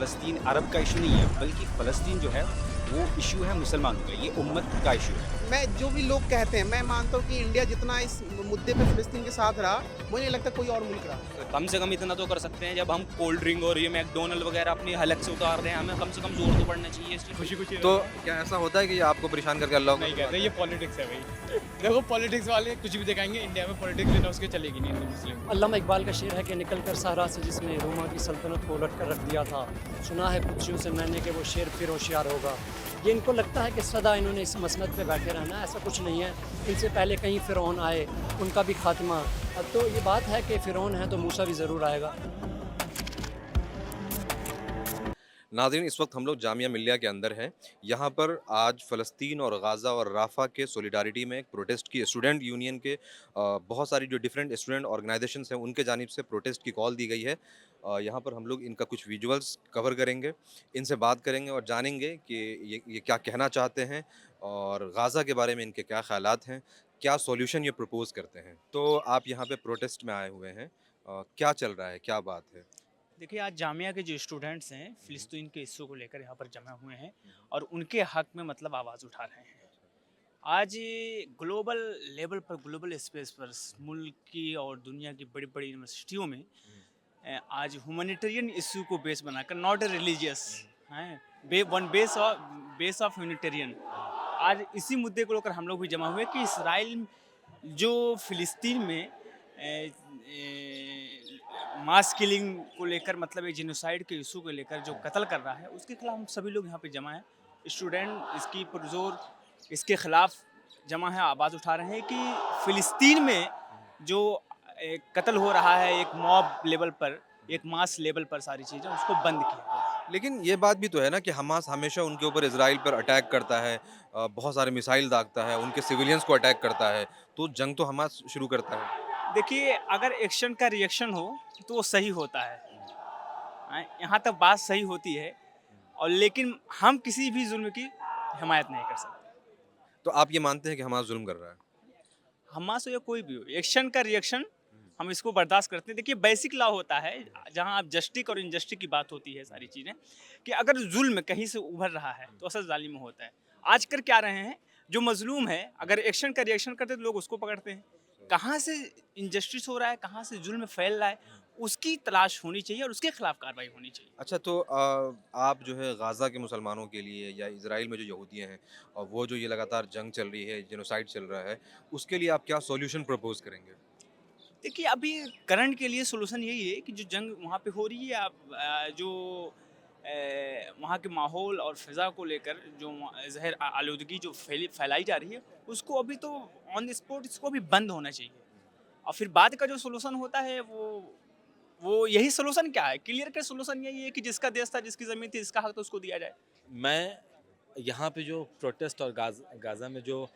फ़लस्तीन अरब का इश्यू नहीं है, बल्कि फ़लस्तीन जो है वो इश्यू है मुसलमानों का, ये उम्मत का इश्यू है। मैं जो भी लोग कहते हैं, मैं मानता हूँ कि इंडिया जितना इस मुद्दे पे फ़िलिस्तीन के साथ रहा, मुझे नहीं लगता कोई और मुल्क रहा। तो कम से कम इतना तो कर सकते हैं, जब हम कोल्ड ड्रिंक और ये मैकडॉनल्ड वगैरह अपनी हलक से उतार रहे हैं, हमें कम से कम ज़ोर तो पड़ना चाहिए इस चीज़ पे। खुशी-खुशी तो रहना है। क्या ऐसा होता है कि ये आपको परेशान करके अल्लाह को नहीं कहते, बुलवाते ये हैं? पॉलिटिक्स है भई। देखो पॉलिटिक्स वाले कुछ भी दिखाएँगे, इंडिया में पॉलिटिक्स बिना उसके चलेगी नहीं हिंदू मुस्लिम। अल्लामा इकबाल का शेर है कि निकल कर सहरा से जिसने रोमा की सल्तनत को उलट कर रख दिया था, सुना है कुर्सियों से मैंने कि वो शेर फिर होशियार होगा। ये इनको लगता है कि सदा इन्होंने इस मसनद पे बैठे रहना, ऐसा कुछ नहीं है। इनसे पहले कई फ़िरौन आए, उनका भी खात्मा। अब तो ये बात है कि फ़िरौन है तो मूसा भी ज़रूर आएगा। नाज़रीन, इस वक्त हम लोग जामिया मिल्लिया के अंदर हैं। यहाँ पर आज फ़लस्तीन और गाज़ा और राफ़ा के सॉलिडारिटी में एक प्रोटेस्ट की स्टूडेंट यूनियन के बहुत सारी जो डिफरेंट स्टूडेंट ऑर्गेनाइजेशंस हैं उनके जानिब से प्रोटेस्ट की कॉल दी गई है। यहाँ पर हम लोग इनका कुछ विजुअल्स कवर करेंगे, इनसे बात करेंगे और जानेंगे कि ये क्या कहना चाहते हैं और गाज़ा के बारे में इनके क्या ख़यालात हैं, क्या सॉल्यूशन ये प्रपोज़ करते हैं। तो आप यहाँ पे प्रोटेस्ट में आए हुए हैं, क्या चल रहा है, क्या बात है? देखिए, आज जामिया के जो स्टूडेंट्स हैं, फ़िलिस्तीन के इश्यू को लेकर यहाँ पर जमा हुए हैं और उनके हक़ में मतलब आवाज़ उठा रहे हैं। आज ग्लोबल लेवल पर, ग्लोबल स्पेस पर मुल्क की और दुनिया की बड़ी-बड़ी यूनिवर्सिटियों में आज ह्यूमैनिटेरियन इश्यू को बेस बनाकर, नॉट ए रिलीजियस, हैं, वन बेस ऑफ ह्यूमैनिटेरियन। आज इसी मुद्दे को लेकर हम लोग भी जमा हुए कि इसराइल जो फ़िलिस्तीन में मास किलिंग को लेकर, मतलब एक जेनोसाइड के इशू को लेकर जो कत्ल कर रहा है, उसके खिलाफ हम सभी लोग यहाँ पे जमा हैं। स्टूडेंट इसकी पुरज़ोर इसके खिलाफ जमा है, आवाज़ उठा रहे हैं कि फ़िलिस्तीन में जो कत्ल हो रहा है एक मॉब लेवल पर, एक मास लेवल पर, सारी चीज़ें उसको बंद किया जाए। लेकिन ये बात भी तो है ना कि हमास हमेशा उनके ऊपर इज़राइल पर अटैक करता है, बहुत सारे मिसाइल दागता है, उनके सिविलियंस को अटैक करता है, तो जंग तो हमास शुरू करता है। देखिए, अगर एक्शन का रिएक्शन हो तो वो सही होता है। यहाँ तक बात सही होती है, और लेकिन हम किसी भी ज़ुल्म की हिमायत नहीं कर सकते। तो आप ये मानते हैं कि हमास ज़ुल्म कर रहा है? हमास हो या कोई भी हो, एक्शन का रिएक्शन हम इसको बर्दाश्त करते हैं। देखिए, बेसिक लॉ होता है, जहाँ आप जस्टिस और इनजस्टिस की बात होती है, सारी चीज़ें, कि अगर जुल्म कहीं से उभर रहा है तो असल जालिम होता है। आज कर क्या रहे हैं, जो मजलूम है अगर एक्शन का रिएक्शन करते हैं तो लोग उसको पकड़ते हैं। कहाँ से इनजस्टिस हो रहा है, कहाँ से जुल्म फैल रहा है, उसकी तलाश होनी चाहिए और उसके खिलाफ कार्रवाई होनी चाहिए। अच्छा, तो आप जो है गाज़ा के मुसलमानों के लिए या इज़राइल में जो यहूदियाँ हैं और वो जो ये लगातार जंग चल रही है, जेनोसाइड चल रहा है, उसके लिए आप क्या सॉल्यूशन प्रपोज़ करेंगे? देखिए, अभी करंट के लिए सॉल्यूशन यही है कि जो जंग वहाँ पे हो रही है, आप जो वहाँ के माहौल और फ़िज़ा को लेकर जो ज़हर आलूदगी जो फैलाई जा रही है, उसको अभी तो ऑन द स्पॉट इसको अभी बंद होना चाहिए। और फिर बाद का जो सॉल्यूशन होता है वो यही सॉल्यूशन क्या है? क्लियर कट सॉल्यूशन यही है कि जिसका देश था, जिसकी ज़मीन थी, जिसका हक था, उसको दिया जाए। मैं यहाँ पे जो प्रोटेस्ट और गाज़ा में जो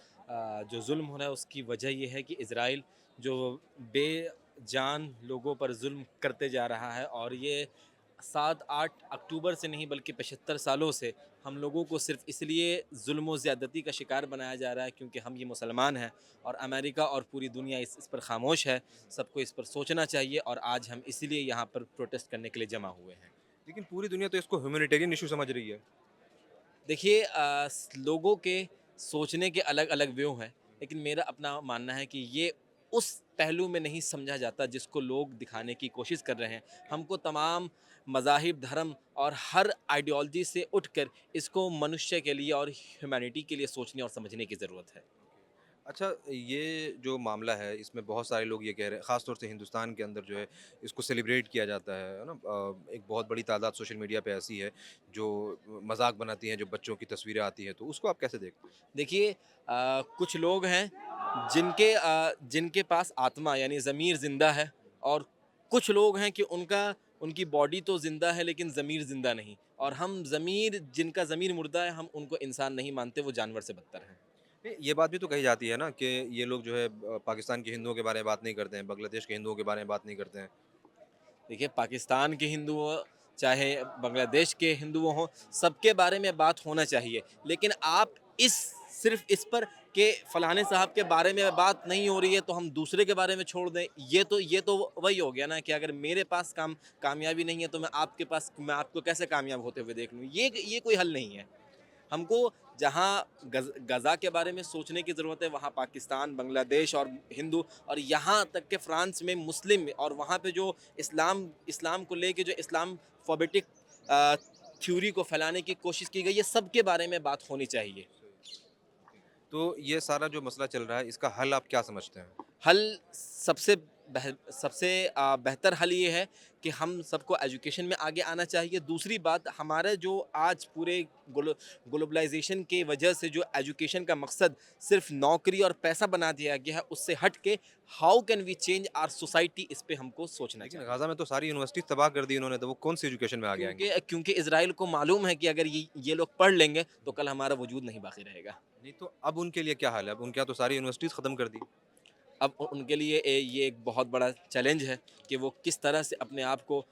ज़ुल्म हो रहा है उसकी वजह ये है कि इज़राइल जो बेजान लोगों पर ज़ुल्म करते जा रहा है, और ये 7-8 अक्टूबर से नहीं बल्कि 75 सालों से हम लोगों को सिर्फ़ इसलिए ज़ुल्म व ज़्यादती का शिकार बनाया जा रहा है क्योंकि हम ये मुसलमान हैं, और अमेरिका और पूरी दुनिया इस पर ख़ामोश है। सबको इस पर सोचना चाहिए, और आज हम इसीलिए यहाँ पर प्रोटेस्ट करने के लिए जमा हुए हैं। लेकिन पूरी दुनिया तो इसको ह्यूमैनिटेरियन इश्यू समझ रही है। देखिए, लोगों के सोचने के अलग-अलग व्यू हैं, लेकिन मेरा अपना मानना है कि ये उस पहलू में नहीं समझा जाता जिसको लोग दिखाने की कोशिश कर रहे हैं। हमको तमाम मज़ाहिब, धर्म और हर आइडियोलॉजी से उठकर इसको मनुष्य के लिए और ह्यूमैनिटी के लिए सोचने और समझने की ज़रूरत है। अच्छा, ये जो मामला है इसमें बहुत सारे लोग ये कह रहे हैं, ख़ास तौर से हिंदुस्तान के अंदर जो है इसको सेलिब्रेट किया जाता है ना? एक बहुत बड़ी तादाद सोशल मीडिया पे ऐसी है जो मजाक बनाती हैं, जो बच्चों की तस्वीरें आती हैं, तो उसको आप कैसे देखते हैं? देखिए, कुछ लोग हैं जिनके पास आत्मा यानी ज़मीर ज़िंदा है, और कुछ लोग हैं कि उनकी बॉडी तो ज़िंदा है लेकिन ज़मीर ज़िंदा नहीं, और हम जिनका ज़मीर मुर्दा है हम उनको इंसान नहीं मानते, वो जानवर से बदतर हैं। ये बात भी तो कही जाती है ना कि ये लोग जो है पाकिस्तान के हिंदुओं के बारे में बात नहीं करते हैं, बांग्लादेश के हिंदुओं के बारे में बात नहीं करते हैं। देखिए, पाकिस्तान के हिंदू हों, चाहे बांग्लादेश के हिंदू हों, सबके बारे में बात होना चाहिए। लेकिन आप इस सिर्फ इस पर कि फलाने साहब के बारे में बात नहीं हो रही है तो हम दूसरे के बारे में छोड़ दें, ये तो वही हो गया ना कि अगर मेरे पास कामयाबी नहीं है तो मैं आपको कैसे कामयाब होते हुए देख लूँ। ये कोई हल नहीं है। हमको जहाँ गज़ा के बारे में सोचने की ज़रूरत है, वहाँ पाकिस्तान, बांग्लादेश और हिंदू, और यहाँ तक के फ्रांस में मुस्लिम, और वहाँ पे जो इस्लाम को लेके जो इस्लाम फोबिटिक थ्योरी को फैलाने की कोशिश की गई है, सब के बारे में बात होनी चाहिए। तो ये सारा जो मसला चल रहा है, इसका हल आप क्या समझते हैं? हल सबसे बेहतर हल ये है कि हम सबको एजुकेशन में आगे आना चाहिए। दूसरी बात, हमारे जो आज पूरे ग्लोबलाइजेशन के वजह से जो एजुकेशन का मकसद सिर्फ नौकरी और पैसा बना दिया गया है, उससे हट के how can we change our society, इस पे हमको सोचना लेकिन चाहिए। गाज़ा में तो सारी यूनिवर्सिटी तबाह कर दी उन्होंने, तो वो कौन सी एजुकेशन में आगे आएंगे? क्योंकि इजराइल को मालूम है कि अगर ये लोग पढ़ लेंगे तो कल हमारा वजूद नहीं बाकी रहेगा। नहीं तो अब उनके लिए क्या हाल है? अब उनके यहाँ तो सारी यूनिवर्सिटीज़ ख़त्म कर दी। अब उनके लिए ये एक बहुत बड़ा चैलेंज है कि वो किस तरह से अपने आप को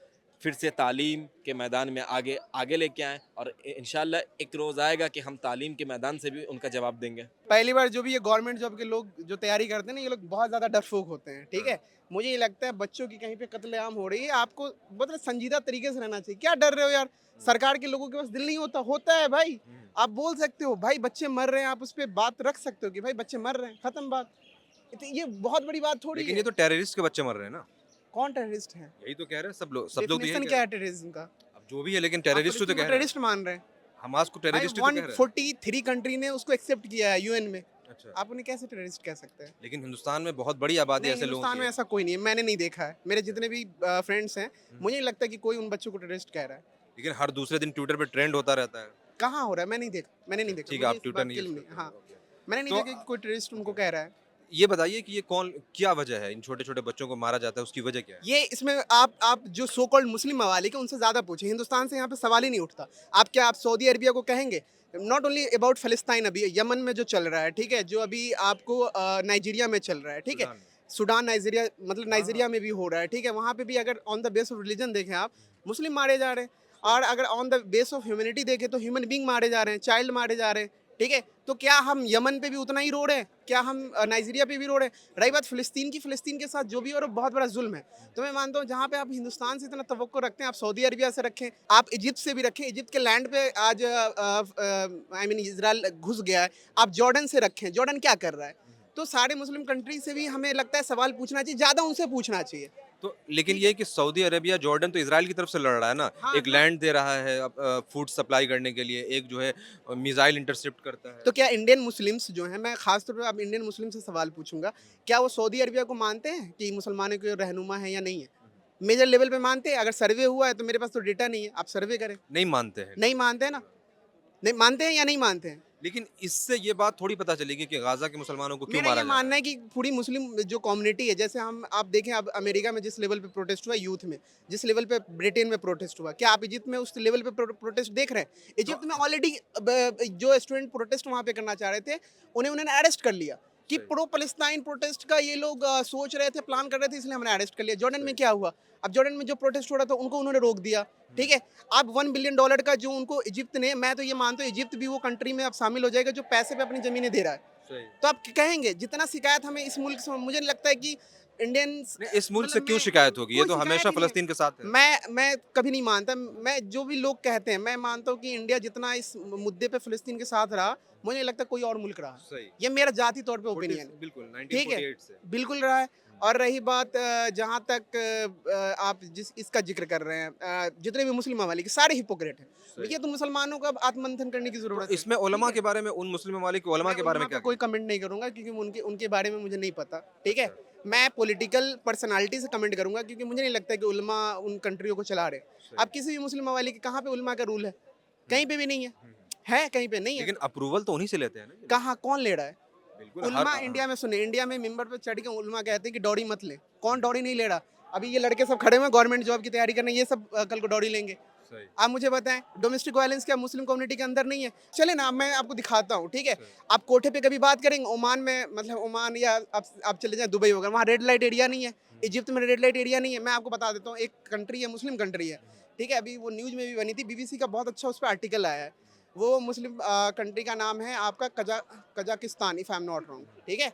फिर से तालीम के मैदान में आगे लेके आएँ, और इंशाल्लाह एक रोज़ आएगा कि हम तालीम के मैदान से भी उनका जवाब देंगे। पहली बार जो भी ये गवर्नमेंट जॉब के लोग जो तैयारी करते हैं ना, ये लोग बहुत ज़्यादा डरपोक होते हैं, ठीक है। मुझे ये लगता है बच्चों की कहीं पे कत्लेआम हो रही है, आपको मतलब संजीदा तरीके से रहना चाहिए। क्या डर रहे हो यार? सरकार के लोगों के पास दिल नहीं होता है भाई। आप बोल सकते हो भाई बच्चे मर रहे हैं, आप उस पर बात रख सकते हो कि भाई बच्चे मर रहे हैं, खत्म बात। ये बहुत बड़ी बात थोड़ी लेकिन है। ये तो टेररिस्ट के बच्चे मर रहे हैं ना। कौन टेररिस्ट है? यही तो कह रहे हैं सब लोग तो यही डेफिनेशन कह क्या रहे है टेररिज्म का? हैं। अब जो भी है, लेकिन टेररिस्ट तो कह रहे हैं। टेररिस्ट मान रहे हैं। हमास को टेररिस्ट ही तो कह रहे हैं। 143 कंट्री ने उसको एक्सेप्ट किया है यूएन में। अच्छा। आप उन्हें कैसे टेररिस्ट कह सकते हैं? लेकिन हिंदुस्तान में बहुत बड़ी आबादी नहीं, ऐसे लोगों हिंदुस्तान की में है। ऐसा कोई नहीं है, मैंने नहीं देखा है। मेरे जितने भी फ्रेंड्स हैं, मुझे नहीं लगता कि कोई उन बच्चों को टेररिस्ट कह रहा है। लेकिन हर दूसरे दिन ट्विटर पे ट्रेंड होता रहता है। कहाँ हो रहा है? मैंने नहीं देखा। ठीक है, आप मुझे इस ट्विटर बात नहीं की यूज़ इल्म करते। हाँ, मैंने नहीं तो देखा कि कोई टेररिस्ट उनको कह रहा है। ये बताइए कि ये क्या वजह है, इन छोटे छोटे बच्चों को मारा जाता है, उसकी वजह क्या है? ये इसमें आप जो सो कॉल्ड मुस्लिम ममालिक है उनसे ज़्यादा पूछे। हिंदुस्तान से यहाँ पे सवाल ही नहीं उठता। आप सऊदी अरबिया को कहेंगे? नॉट ओनली अबाउट फ़लस्तीन, अभी यमन में जो चल रहा है, ठीक है, जो अभी आपको नाइजीरिया में चल रहा है, ठीक है, सूडान, नाइजीरिया, मतलब नाइजीरिया में भी हो रहा है, ठीक है। वहाँ पे भी अगर on the base of religion देखें आप, मुस्लिम मारे जा रहे हैं, और अगर on the base of humanity देखें तो ह्यूमन बींग मारे जा रहे हैं, चाइल्ड मारे जा रहे हैं, ठीक है। तो क्या हम यमन पे भी उतना ही रो रहे हैं? क्या हम नाइजीरिया पे भी रो रहे हैं? रही बात फ़िलिस्तीन की, फ़िलिस्तीन के साथ जो भी हो रहा है बहुत बड़ा जुल्म है। तो मैं मानता हूँ जहाँ पे आप हिंदुस्तान से इतना तवक्को रखते हैं, आप सऊदी अरबिया से रखें, आप इजिप्ट से भी रखें। इजिप्ट के लैंड पे आज आई मीन इजराइल घुस गया है। आप जॉर्डन से रखें, जॉर्डन क्या कर रहा है? तो सारे मुस्लिम कंट्री से भी हमें लगता है सवाल पूछना चाहिए, ज़्यादा उनसे पूछना चाहिए। तो लेकिन ये कि सऊदी अरेबिया, जॉर्डन तो इजराइल की तरफ से लड़ रहा है ना। हाँ, एक लैंड दे रहा है फूड सप्लाई करने के लिए, एक जो है मिसाइल इंटरसेप्ट करता है। तो क्या इंडियन मुस्लिम्स जो हैं, मैं खास तौर पे अब इंडियन मुस्लिम से सवाल पूछूंगा, क्या वो सऊदी अरबिया को मानते हैं कि मुसलमानों के रहनुमा है या नहीं है? मेजर लेवल पे मानते हैं? अगर सर्वे हुआ है तो मेरे पास तो डेटा नहीं है, आप सर्वे करें। नहीं मानते हैं। नहीं मानते हैं ना? नहीं मानते हैं या नहीं मानते हैं? लेकिन इससे ये बात थोड़ी पता चलेगी कि गाजा के मुसलमानों को क्यों मेरा मारा ये जा रहा है। मानना है कि पूरी मुस्लिम जो कम्युनिटी है, जैसे आप देखें, अब अमेरिका में जिस लेवल पे प्रोटेस्ट हुआ यूथ में, जिस लेवल पे ब्रिटेन में प्रोटेस्ट हुआ, क्या आप इजिप्ट में उस लेवल पे प्रोटेस्ट देख रहे हैं? इजिप्ट में ऑलरेडी जो स्टूडेंट प्रोटेस्ट वहाँ पे करना चाह रहे थे, उन्होंने अरेस्ट कर लिया कि प्रो पैलेस्टाइन प्रोटेस्ट का ये लोग सोच रहे थे, प्लान कर रहे थे, इसलिए हमने अरेस्ट कर लिया। जॉर्डन में क्या हुआ? अब जॉर्डन में जो प्रोटेस्ट हो रहा था उनको उन्होंने रोक दिया, ठीक है। अब $1 बिलियन का जो उनको इजिप्ट ने, मैं तो ये मानता हूँ इजिप्ट भी वो कंट्री में अब शामिल हो जाएगा जो पैसे पे अपनी ज़मीनें दे रहा है। तो आप कहेंगे जितना शिकायत हमें इस मुल्क से, मुझे नहीं लगता है कि इंडियंस, नहीं, इस मुल्क से मतलब क्यों मैं- शिकायत होगी? ये कोई तो शिकायत हमेशा ही नहीं। फलस्तीन के साथ है। मैं कभी नहीं मानता। मैं जो भी लोग कहते हैं, मैं मानता हूँ कि इंडिया जितना इस मुद्दे पे फ़लस्तीन के साथ रहा, मुझे नहीं लगता कोई और मुल्क रहा। सही। ये मेरा जाती तौर पे ओपिनियन है। बिल्कुल ठीक है, 1948 से। बिल्कुल रहा है। और रही बात जहाँ तक आप इसका जिक्र कर रहे हैं, जितने भी मुस्लिम ममालिक सारे हिपोक्रेट हैं। ये तो मुसलमानों को अब आत्ममंथन करने की जरूरत तो है। इसमें उलमा के बारे में, उन मुस्लिम ममालिक के उलमा के बारे में क्या कोई कमेंट नहीं करूंगा क्योंकि उनके बारे में मुझे नहीं पता, ठीक है। मैं पॉलिटिकल पर्सनालिटी से कमेंट करूंगा क्योंकि मुझे नहीं लगता कि उलमा उन कंट्रियों को चला रहे। अब किसी भी मुस्लिम ममालिक के कहाँ पे उलमा का रूल है? कहीं पे भी नहीं है, कहीं पे नहीं है। लेकिन अप्रूवल तो उन्हीं से लेते हैं ना। कहाँ, कौन ले रहा है? बिल्कुल उलमा इंडिया में, सुने, इंडिया में मिंबर पे चढ़ के उलमा कहते हैं कि डॉरी मत ले। कौन डॉरी नहीं ले रहा? अभी ये लड़के सब खड़े हुए हैं गवर्नमेंट जॉब की तैयारी करने, ये सब कल को डॉरी लेंगे। आप मुझे बताएं, डोमेस्टिक वायलेंस क्या मुस्लिम कम्युनिटी के अंदर नहीं है? चले ना, मैं आपको दिखाता हूँ, ठीक है। आप कोठे पे कभी बात करेंगे ओमान में, मतलब ओमान या आप चले जाएं दुबई वगैरह, वहाँ रेड लाइट एरिया नहीं है। इजिप्ट में रेड लाइट एरिया नहीं है। मैं आपको बता देता हूँ, एक कंट्री है, मुस्लिम कंट्री है, ठीक है। अभी वो न्यूज़ में भी बनी थी, BBC का बहुत अच्छा उस पर आर्टिकल आया है। वो मुस्लिम कंट्री का नाम है आपका Kazakhstan, if I am not wrong, ठीक है?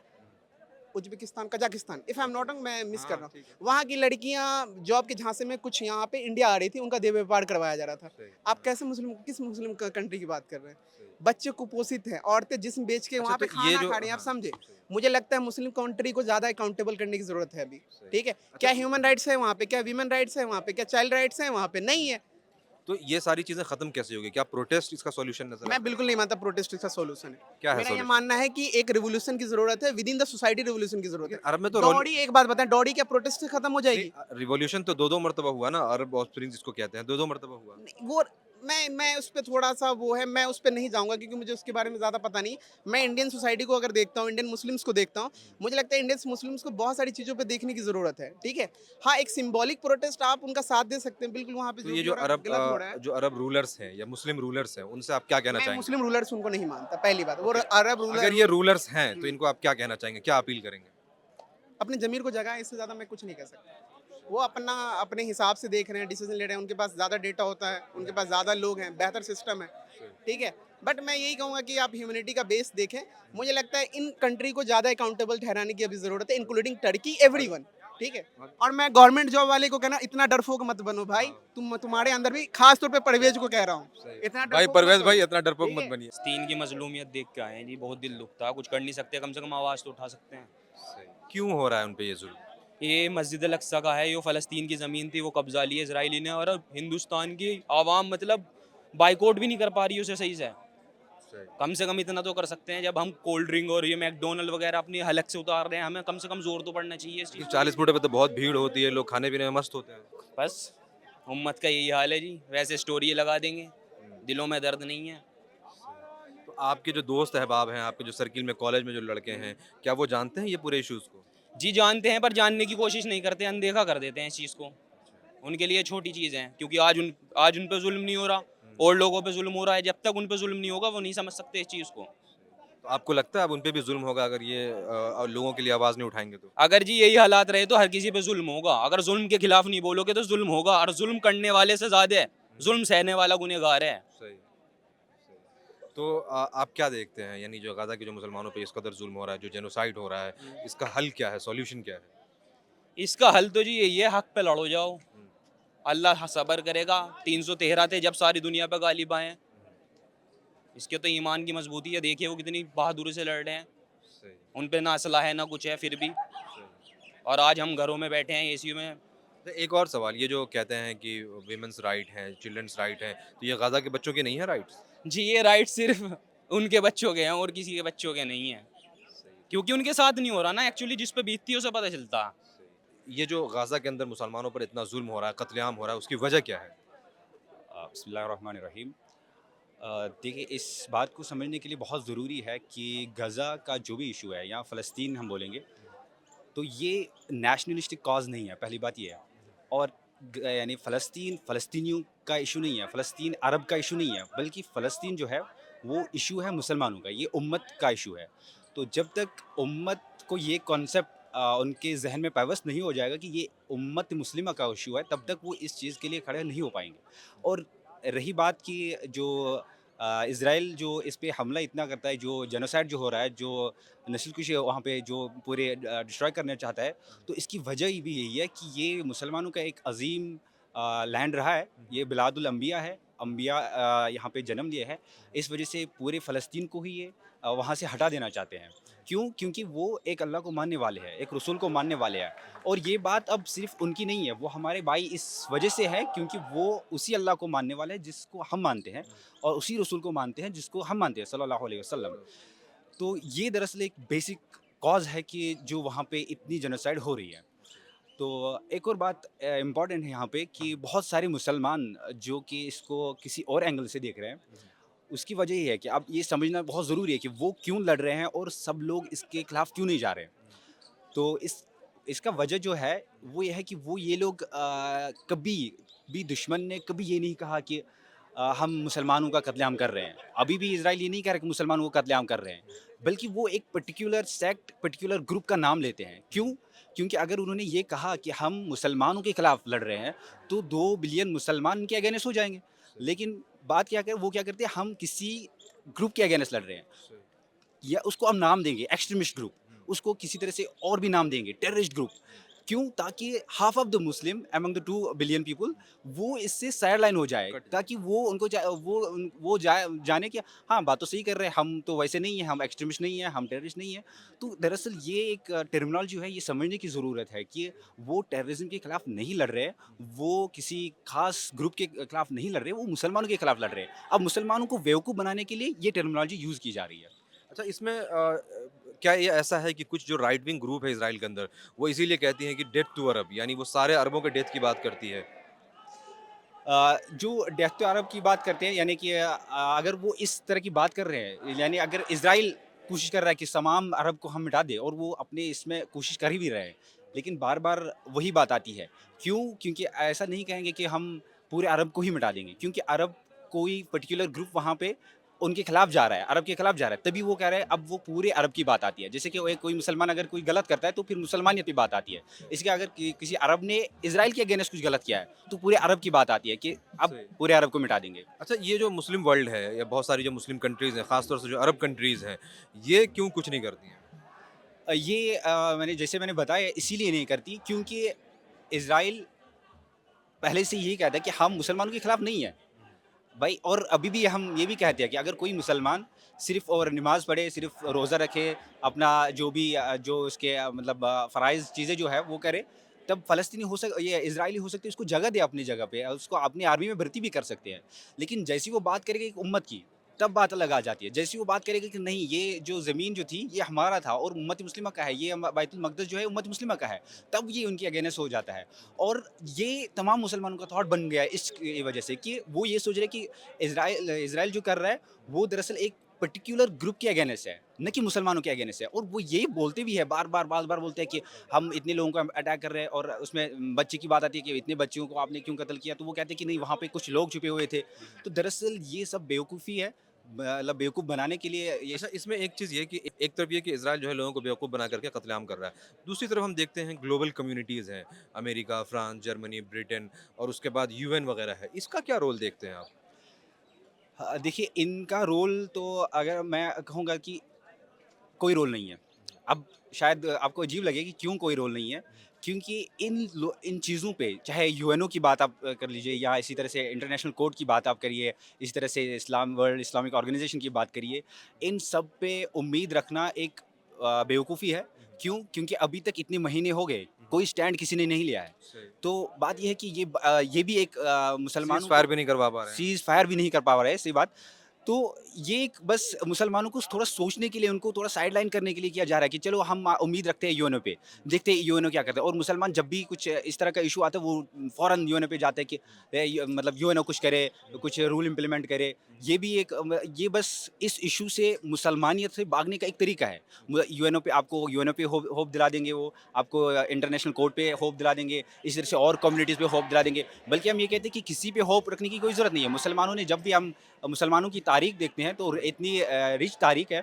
Uzbekistan, Kazakhstan, if I am not wrong, मैं मिस कर रहा हूँ। वहाँ की लड़कियाँ जॉब के झांसे में कुछ यहाँ पे इंडिया आ रही थी, उनका देह व्यापार करवाया जा रहा था। आप कैसे किस मुस्लिम कंट्री की बात कर रहे हैं? बच्चे कुपोषित हैं, औरतें जिस्म बेच के वहाँ पे तो ये खाना जो खा रही हैं, आप हाँ, समझे? मुझे लगता है मुस्लिम कंट्री को ज़्यादा अकाउंटेबल करने की ज़रूरत है अभी, ठीक है? क्या ह्यूमन राइट्स है वहाँ पे? क्या वीमेन राइट्स है वहाँ पे? क्या चाइल्ड राइट्स हैं वहाँ पे? नहीं है। तो ये सारी चीज़ें ख़त्म कैसे होगी? क्या प्रोटेस्ट इसका सॉल्यूशन नज़र आता मैं है? बिल्कुल नहीं मानता प्रोटेस्ट इसका सॉल्यूशन है। क्या है मेरा ये सॉल्यूशन? मानना है कि एक रिवॉल्यूशन की ज़रूरत है, with in the society revolution की ज़रूरत लेकिन है। अरब में तो दौड़ी, एक बात बताएँ, दौड़ी क्या प्रोटेस्ट से खत्म हो जाएगी? रिवॉल्यूशन तो 2-2 मर्तबा हुआ ना, अरब ऑस्प्रिंग जिसको कहते हैं, 2-2 मर्तबा हुआ। नहीं, वो मैं उस पे थोड़ा-सा वो है, मैं उस पे नहीं जाऊँगा क्योंकि मुझे उसके बारे में ज़्यादा पता नहीं। मैं इंडियन सोसाइटी को अगर देखता हूँ, इंडियन मुस्लिम्स को देखता हूँ, मुझे लगता है इंडियन मुस्लिम्स को बहुत सारी चीज़ों पे देखने की ज़रूरत है, ठीक है? हाँ, एक सिंबॉलिक प्रोटेस्ट आप उनका साथ दे सकते हैं, बिल्कुल वहाँ पे तो जो ये भी हो रहा है, गलत हो रहा है। जो अरब रूलर्स हैं या मुस्लिम रूलर्स हैं, उनसे आप क्या कहना मैं चाहेंगे? मुस्लिम रूलर्स उनको नहीं मानता, पहली बात। वो ओके। अरब रूलर अगर ये रूलर्स हैं, तो इनको आप क्या कहना चाहेंगे? क्या अपील करेंगे? अपने ज़मीर को जगाएँ, इससे ज़्यादा मैं कुछ नहीं कह सकता। वो अपने हिसाब से देख रहे हैं, डिसीजन ले रहे हैं, उनके पास ज़्यादा डेटा होता है, उनके पास ज़्यादा लोग हैं, बेहतर सिस्टम है, ठीक है? बट मैं यही कहूँगा कि आप ह्यूमैनिटी का बेस देखें। मुझे लगता है इन कंट्री को ज़्यादा अकाउंटेबल ठहराने की अभी ज़रूरत है, इंक्लूडिंग टर्की, एवरीवन, ठीक है? और मैं गवर्नमेंट जॉब वाले को कहना, इतना डरपोक मत बनो भाई, तुम्हारे अंदर भी, खास तौर पे परवेज़ को कह रहा हूँ, इतना भाई डरपोक परवेज़ मत भाई बनो, इतना डरपोक ठीक मत है? बनिए। फ़लस्तीन की मज़लूमियत देख के आए हैं जी, बहुत दिल दुखता है, कुछ कर नहीं सकते, कम से कम आवाज़ तो उठा सकते हैं। क्यों हो रहा है उन पे ये ज़ुल्म? ये मस्जिद अल-अक्सा का है, ये फ़लस्तीन की ज़मीन थी, वो कब्ज़ा ली है इजराइली ने, और अब हिंदुस्तान की आवाम मतलब बाइकआउट भी नहीं कर पा रही है उसे सही से। कम से कम इतना तो कर सकते हैं, जब हम कोल्ड ड्रिंक और ये मैकडॉनल्ड वगैरह अपनी हलक से उतार रहे हैं, हमें कम से कम ज़ोर तो पड़ना चाहिए इस चीज़ 40 फुटे पे तो बहुत भीड़ होती है, लोग खाने-पीने में मस्त होते हैं। पे। बस उम्मत का यही हाल है जी, वैसे स्टोरी ये लगा देंगे, दिलों में दर्द नहीं है। तो आपके जो दोस्त अहबाब हैं, आपके जो सर्किल में, कॉलेज में जो लड़के हैं, क्या वो जानते हैं ये पूरे इश्यूज़ को? जी जानते हैं, पर जानने की कोशिश नहीं करते, अनदेखा कर देते हैं इस चीज़ को। उनके लिए छोटी चीज़ है, क्योंकि आज उन पे जुल्म नहीं हो रहा, और लोगों पे जुल्म हो रहा है। जब तक उन पे जुल्म नहीं होगा, वो नहीं समझ सकते इस चीज़ को। तो आपको लगता है अब उन पे भी ज़ुल्म होगा अगर ये लोगों के लिए आवाज़ नहीं उठाएँगे तो? अगर जी यही हालात रहे तो हर किसी पे जुल्म होगा। अगर जुल्म के खिलाफ नहीं बोलोगे तो जुल्म होगा, और जुल्म करने वाले से ज़्यादा जुल्म सहने वाला गुनहगार है। सही। तो आप क्या देखते हैं यानी जो गाज़ा के जो मुसलमानों पे इस कदर ज़ुल्म हो रहा है, जो जेनोसाइड हो रहा है, इसका हल क्या है? सॉल्यूशन क्या है? इसका हल तो जी यही है, हक पे लड़ो जाओ, अल्लाह सब्र करेगा। 313 थे जब सारी दुनिया पे गालिब आए हैं। इसके तो ईमान की मजबूती है, देखिए वो कितनी बहादुरी से लड़ रहे हैं। सही, उन पे ना असलहा है ना कुछ है फिर भी, सही। और आज हम घरों में बैठे हैं एसी में। तो एक और सवाल, ये जो कहते हैं कि वीमेंस राइट हैं, चिल्ड्रंस राइट हैं, तो ये गाज़ा के बच्चों के नहीं है राइट्स? जी ये राइट सिर्फ उनके बच्चों के हैं और किसी के बच्चों के नहीं हैं, क्योंकि उनके साथ नहीं हो रहा ना, एक्चुअली जिस पे बीतती है उसे पता चलता। ये जो गाज़ा के अंदर मुसलमानों पर इतना ज़ुल्म हो रहा है, कत्लेआम हो रहा है, उसकी वजह क्या है? बिस्मिल्लाहिर्रहमानिर्रहीम। देखिए, इस बात को समझने के लिए बहुत ज़रूरी है कि गज़ा का जो भी इशू है, या फ़लस्तीन हम बोलेंगे, तो ये नेशनलिस्टिक कॉज़ नहीं है, पहली बात ये है। और यानी फ़लस्तीन फ़लस्तीनियों का इशू नहीं है, फ़लस्तीन अरब का इशू नहीं है, बल्कि फ़लस्तीन जो है वो इशू है मुसलमानों का, ये उम्मत का इशू है। तो जब तक उम्मत को ये कॉन्सेप्ट उनके जहन में पैवस्त नहीं हो जाएगा कि ये उम्मत मुस्लिमा का इशू है, तब तक वो इस चीज़ के लिए खड़े नहीं हो पाएंगे। और रही बात कि जो इज़राइल जो इस पे हमला इतना करता है, जो जेनोसाइड जो हो रहा है, जो नस्लकुशी वहाँ पे जो पूरे डिस्ट्रॉय करना चाहता है, तो इसकी वजह भी यही है कि ये मुसलमानों का एक अज़ीम लैंड रहा है, ये बिलादुल अंबिया है, अंबिया यहाँ पे जन्म लिया है। इस वजह से पूरे फ़लस्तीन को ही ये वहाँ से हटा देना चाहते हैं। क्यों? क्योंकि वो एक अल्लाह को मानने वाले हैं, एक रसूल को मानने वाले हैं। और ये बात अब सिर्फ़ उनकी नहीं है, वो हमारे भाई इस वजह से है क्योंकि वो उसी अल्लाह को मानने वाले हैं जिसको हम मानते हैं, और उसी रसूल को मानते हैं जिसको हम मानते हैं, सल्लल्लाहु अलैहि वसल्लम। तो ये दरअसल एक बेसिक कॉज़ है कि जो वहाँ पे इतनी जेनोसाइड हो रही है। तो एक और बात इम्पॉर्टेंट है यहाँ पे कि बहुत सारे मुसलमान जो कि इसको किसी और एंगल से देख रहे हैं, उसकी वजह ये है कि अब ये समझना बहुत ज़रूरी है कि वो क्यों लड़ रहे हैं और सब लोग इसके खिलाफ़ क्यों नहीं जा रहे हैं। तो इसका वजह जो है वो ये है कि वो ये लोग कभी भी दुश्मन ने कभी ये नहीं कहा कि हम मुसलमानों का कत्लेआम कर रहे हैं। अभी भी इज़राइल ये नहीं कह रहा कि मुसलमानों को कत्लेआम कर रहे हैं, बल्कि वो एक पर्टिकुलर सेक्ट, पर्टिकुलर ग्रुप का नाम लेते हैं। क्यों? क्योंकि अगर उन्होंने ये कहा कि हम मुसलमानों के खिलाफ़ लड़ रहे हैं, तो 2 बिलियन मुसलमान इनके अगेंस्ट हो जाएँगे। लेकिन बात क्या कर वो क्या करते हैं, हम किसी ग्रुप के अगेंस्ट लड़ रहे हैं या उसको हम नाम देंगे एक्सट्रीमिस्ट ग्रुप, उसको किसी तरह से और भी नाम देंगे टेररिस्ट ग्रुप। क्यों? ताकि half of the Muslim among the 2 billion people वो इससे साइड लाइन हो जाए, कट ताकि वो उनको वो जाने कि हाँ बात तो सही कर रहे हैं, हम तो वैसे नहीं है, हम एक्सट्रीमिस्ट नहीं है, हम टेररिस्ट नहीं है। तो दरअसल ये एक टर्मिनोलॉजी है, ये समझने की ज़रूरत है कि वो टेररिज्म के खिलाफ नहीं लड़ रहे, वो किसी खास ग्रुप के खिलाफ नहीं लड़ रहे, वो मुसलमानों के खिलाफ लड़ रहे हैं। अब मुसलमानों को बेवकूफ़ बनाने के लिए ये टर्मिनोलॉजी यूज़ की जा रही है। अच्छा, इसमें क्या ये ऐसा है कि कुछ जो राइट विंग ग्रुप है इज़राइल के अंदर, वो इसीलिए कहती हैं कि डेथ टू अरब, यानी वो सारे अरबों के डेथ की बात करती है? जो डेथ टू अरब की बात करते हैं, यानी कि अगर वो इस तरह की बात कर रहे हैं, यानी अगर इज़राइल कोशिश कर रहा है कि तमाम अरब को हम मिटा दें, और वो अपने इसमें कोशिश कर ही भी रहे हैं, लेकिन बार-बार वही बात आती है। क्यों? क्योंकि ऐसा नहीं कहेंगे कि हम पूरे अरब को ही मिटा देंगे, क्योंकि अरब कोई पर्टिकुलर ग्रुप वहाँ पे उनके खिलाफ जा रहा है, अरब के खिलाफ जा रहा है, तभी वो कह रहे हैं, अब वो पूरे अरब की बात आती है। जैसे कि कोई मुसलमान अगर कोई गलत करता है तो फिर मुसलमानियत की बात आती है। इसके अगर किसी अरब ने इज़राइल के अगेंस्ट कुछ गलत किया है, तो पूरे अरब की बात आती है कि अब सही। पूरे अरब को मिटा देंगे। अच्छा, ये जो मुस्लिम वर्ल्ड है या बहुत सारी जो मुस्लिम कंट्रीज़ हैं, ख़ास तौर से जो अरब कंट्रीज़ हैं, ये क्यों कुछ नहीं करती हैं? मैंने बताया इसीलिए नहीं करती, क्योंकि इज़राइल पहले से यही कहता है कि हम मुसलमानों के खिलाफ नहीं है भाई। और अभी भी हम ये भी कहते हैं कि अगर कोई मुसलमान सिर्फ़ और नमाज़ पढ़े, सिर्फ़ रोज़ा रखे, अपना जो भी जो उसके मतलब फ़राइज़ चीज़ें जो है वो करे, तब फ़लस्तीनी ये इज़राइली हो सकते हैं, उसको जगह दे अपनी जगह पे, उसको अपनी आर्मी में भर्ती भी कर सकते हैं। लेकिन जैसे ही वो बात करेगा एक उम्मत की, तब बात अलग आ जाती है। जैसे ही वो बात करेगा कि नहीं, ये जो ज़मीन जो थी ये हमारा था और उम्मत मुस्लिमा का है, ये बैतुल मक़दस जो है उम्मत मुस्लिमा का है, तब ये उनके अगेंस्ट हो जाता है। और ये तमाम मुसलमानों का थॉट बन गया है इस वजह से कि वो ये सोच रहे हैं कि इज़राइल जो कर रहा है, वो दरअसल एक पर्टिकुलर ग्रुप के अगेंस्ट है, ना कि मुसलमानों के अगेंस्ट है। और वो यही बोलते भी है, बार-बार बोलते हैं कि हम इतने लोगों को अटैक कर रहे हैं, और उसमें बच्चे की बात आती है कि इतने बच्चियों को आपने क्यों कत्ल किया? तो वो कहते हैं कि नहीं, वहाँ पे कुछ लोग छुपे हुए थे। तो दरअसल ये सब बेवकूफ़ी है, मतलब बेवकूफ़ बनाने के लिए ये अच्छा, इसमें एक चीज़ ये कि एक तरफ ये कि इज़राइल जो है लोगों को बेवकूफ़ बना करके कत्लेआम कर रहा है। दूसरी तरफ हम देखते हैं ग्लोबल कम्युनिटीज़ हैं, अमेरिका, फ्रांस, जर्मनी, ब्रिटेन और उसके बाद यूएन वगैरह है। इसका क्या रोल देखते हैं आप? देखिए, इनका रोल तो अगर मैं कहूँगा कि कोई रोल नहीं है। अब शायद आपको अजीब लगे कि क्यों कोई रोल नहीं है, क्योंकि इन चीज़ों पे, चाहे यूएनओ की बात आप कर लीजिए, या इसी तरह से इंटरनेशनल कोर्ट की बात आप करिए, इसी तरह से वर्ल्ड इस्लामिक ऑर्गनाइज़ेशन की बात करिए, इन सब पे उम्मीद रखना एक बेवकूफ़ी है। क्यों? क्योंकि अभी तक इतने महीने हो गए, कोई स्टैंड किसी ने नहीं लिया है। सही। तो बात ये है कि ये भी एक मुसलमानों सीज़फायर को भी नहीं करवा पा रहे हैं। सीज़ फायर भी नहीं कर पा रहे हैं, सही बात। तो ये एक बस मुसलमानों को थोड़ा सोचने के लिए, उनको थोड़ा साइडलाइन करने के लिए किया जा रहा है कि चलो हम उम्मीद रखते हैं यूएनओ पे, देखते हैं यूएनओ क्या करता है। और मुसलमान जब भी कुछ इस तरह का इशू आता है, वो फ़ौरन यूएनओ पे जाते हैं कि मतलब यूएनओ कुछ करे, कुछ रूल इम्प्लीमेंट करे। ये भी एक ये बस इस इशू से मुसलमानियत से भागने का एक तरीका है। यूएनओ पे होप दिला देंगे वो, आपको इंटरनेशनल कोर्ट पे होप दिला देंगे, इस तरह से और कम्युनिटीज़ पे होप दिला देंगे। बल्कि हम ये कहते हैं कि किसी पे होप रखने की कोई ज़रूरत नहीं है। मुसलमानों ने जब भी हम मुसलमानों की तारीख देखते हैं तो इतनी रिच तारीख है,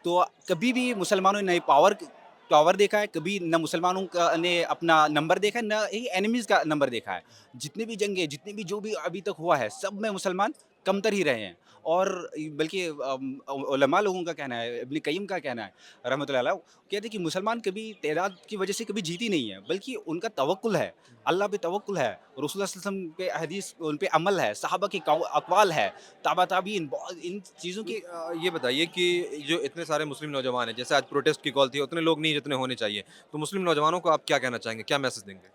तो कभी भी मुसलमानों ने पावर देखा है, कभी ना मुसलमानों का ने अपना नंबर देखा है, ना ही एनिमीज़ का नंबर देखा है। जितनी भी जंगें, जितनी भी जो भी अभी तक हुआ है, सब में मुसलमान कमतर ही रहे हैं। और बल्कि उलमा लोगों का कहना है, इब्न क़य्यिम का कहना है रहमतुल्लाह अलैह, कहते हैं कि मुसलमान कभी तादाद की वजह से कभी जीती नहीं है, बल्कि उनका तवक्कुल है, अल्लाह पे तवक्कुल है, रसूलुल्लाह सल्लल्लाहु अलैहि वसल्लम पे हदीस उन पे अमल है, सहाबा के अक़वाल है, ताबा ताबीन, बहुत इन चीज़ों की। ये बताइए कि जो इतने सारे मुस्लिम नौजवान हैं, जैसे आज प्रोटेस्ट की कॉल थी, उतने लोग नहीं जितने होने चाहिए। तो मुस्लिम नौजवानों को आप क्या कहना चाहेंगे? क्या मैसेज देंगे?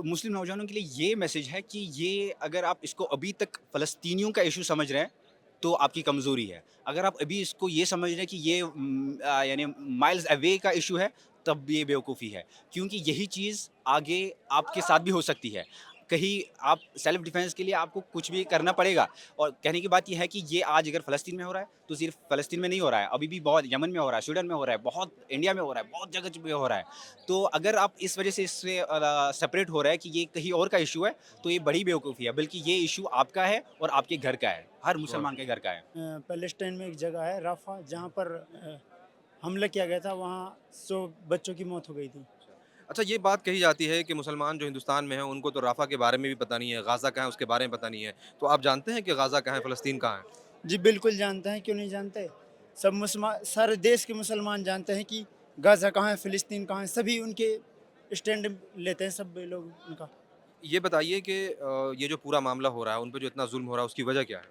मुस्लिम नौजवानों के लिए ये मैसेज है कि ये अगर आप इसको अभी तक फ़लस्तीनियों का इशू समझ रहे हैं, तो आपकी कमज़ोरी है। अगर आप अभी इसको ये समझ रहे हैं कि ये यानी माइल्स अवे का इशू है, तब ये बेवकूफ़ी है। क्योंकि यही चीज़ आगे आपके साथ भी हो सकती है। कहीं आप सेल्फ डिफेंस के लिए आपको कुछ भी करना पड़ेगा। और कहने की बात ये है कि ये आज अगर फ़लस्तीन में हो रहा है, तो सिर्फ़ फ़लस्तीन में नहीं हो रहा है, अभी भी बहुत यमन में हो रहा है, स्वीडन में हो रहा है, बहुत इंडिया में हो रहा है, बहुत जगह पे हो रहा है। तो अगर आप इस वजह से इससे सेपरेट हो रहा है कि ये कहीं और का इशू है, तो ये बड़ी बेवकूफ़ी है। बल्कि ये इशू आपका है और आपके घर का है, हर मुसलमान के घर का है। पैलेस्टाइन में एक जगह है राफ़ा, जहाँ पर हमला किया गया था, वहाँ 100 बच्चों की मौत हो गई थी। अच्छा, ये बात कही जाती है कि मुसलमान जो हिंदुस्तान में हैं उनको तो राफ़ा के बारे में भी पता नहीं है, गाज़ा कहाँ है उसके बारे में पता नहीं है। तो आप जानते हैं कि गाज़ा कहाँ है, फ़लस्तीन कहाँ है? जी बिल्कुल जानते हैं, क्यों नहीं जानते। सब मुसलमान, सारे देश के मुसलमान जानते हैं कि गाज़ा कहाँ है, फ़िलिस्तीन कहाँ है। सभी उनके स्टैंड लेते हैं सब लोग उनका। ये बताइए कि ये जो पूरा मामला हो रहा है, उन पे जो इतना ज़ुल्म हो रहा है उसकी वजह क्या है?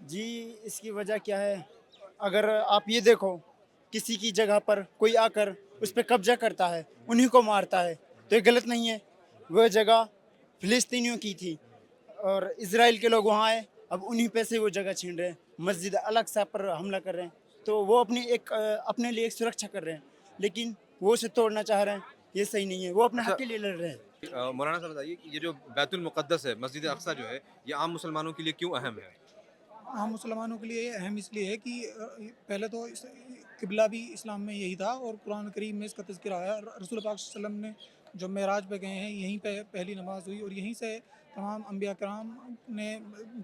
जी इसकी वजह क्या है, अगर आप ये देखो, किसी की जगह पर कोई आकर उस पे कब्जा करता है, उन्हीं को मारता है, तो ये गलत नहीं है। वह जगह फ़िलिस्तीनियों की थी और इज़राइल के लोग वहाँ आए, अब उन्हीं पे से वो जगह छीन रहे हैं। मस्जिद अल-अक़सा पर हमला कर रहे हैं, तो वो अपने लिए एक सुरक्षा कर रहे हैं, लेकिन वो उसे तोड़ना चाह रहे हैं, ये सही नहीं है। वो अपने अच्छा, हक़ के लिए लड़ रहे हैं। मौलाना साहब बताइए कि ये जो बैतुल मुक़द्दस है, मस्जिद अक़सा जो है, ये आम मुसलमानों के लिए क्यों अहम है? आम मुसलमानों के लिए अहम इसलिए है कि पहले तो किबला भी इस्लाम में यही था और कुरान करीम में इसका तज़किरा आया। रसूल पाक सल्लल्लाहु अलैहि वसल्लम ने जब मेराज पे गए हैं यहीं पे पहली नमाज़ हुई और यहीं से तमाम अम्बिया कराम ने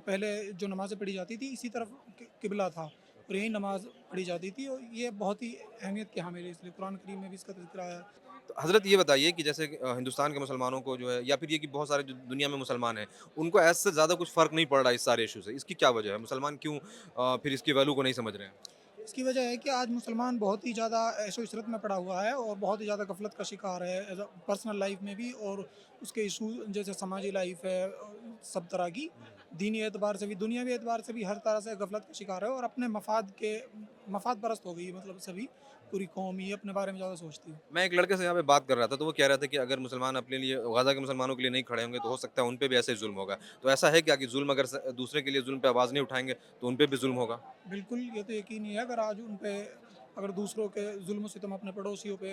पहले जो नमाज़ें पढ़ी जाती थी इसी तरफ किबला था और यही नमाज़ पढ़ी जाती थी और ये बहुत ही अहमियत के हामिल है, इसलिए कुरान करीम में भी इसका तज़किरा आया। तो हज़रत ये बताइए कि जैसे कि हिंदुस्तान के मुसलमानों को जो है या फिर ये कि बहुत सारे जो दुनिया में मुसलमान हैं, उनको ऐसे से ज़्यादा कुछ फ़र्क नहीं पड़ रहा है इस सारे इश्यू से। इसकी क्या वजह है? मुसलमान क्यों फिर इसकी वैल्यू को नहीं समझ रहे हैं? इसकी वजह है कि आज मुसलमान बहुत ही ज़्यादा ऐशो-इशरत में पड़ा हुआ है और बहुत ही ज़्यादा गफलत का शिकार है एज़ अ पर्सनल लाइफ में भी और उसके इशू जैसे समाजी लाइफ है सब तरह की, दीनी एतबार से भी, दुनियावी एतबार से भी हर तरह से गफलत का शिकार है और अपने मफाद परस्त हो गई है, मतलब सभी पूरी कौम ही अपने बारे में ज़्यादा सोचती है। मैं एक लड़के से यहाँ पे बात कर रहा था, तो वो कह रहा था कि अगर मुसलमान अपने लिए गाज़ा के मुसलमानों के लिए नहीं खड़े होंगे, तो हो सकता है उन पे भी ऐसे ही ज़ुल्म होगा। तो ऐसा है क्या कि ज़ुल्म अगर दूसरे के लिए ज़ुल्म पे आवाज़ नहीं उठाएँगे, तो उन पे भी ज़ुल्म होगा? बिल्कुल, ये तो यकीनी है अगर आज उन पे अगर दूसरों के ज़ुल्म-सितम अपने पड़ोसियों पे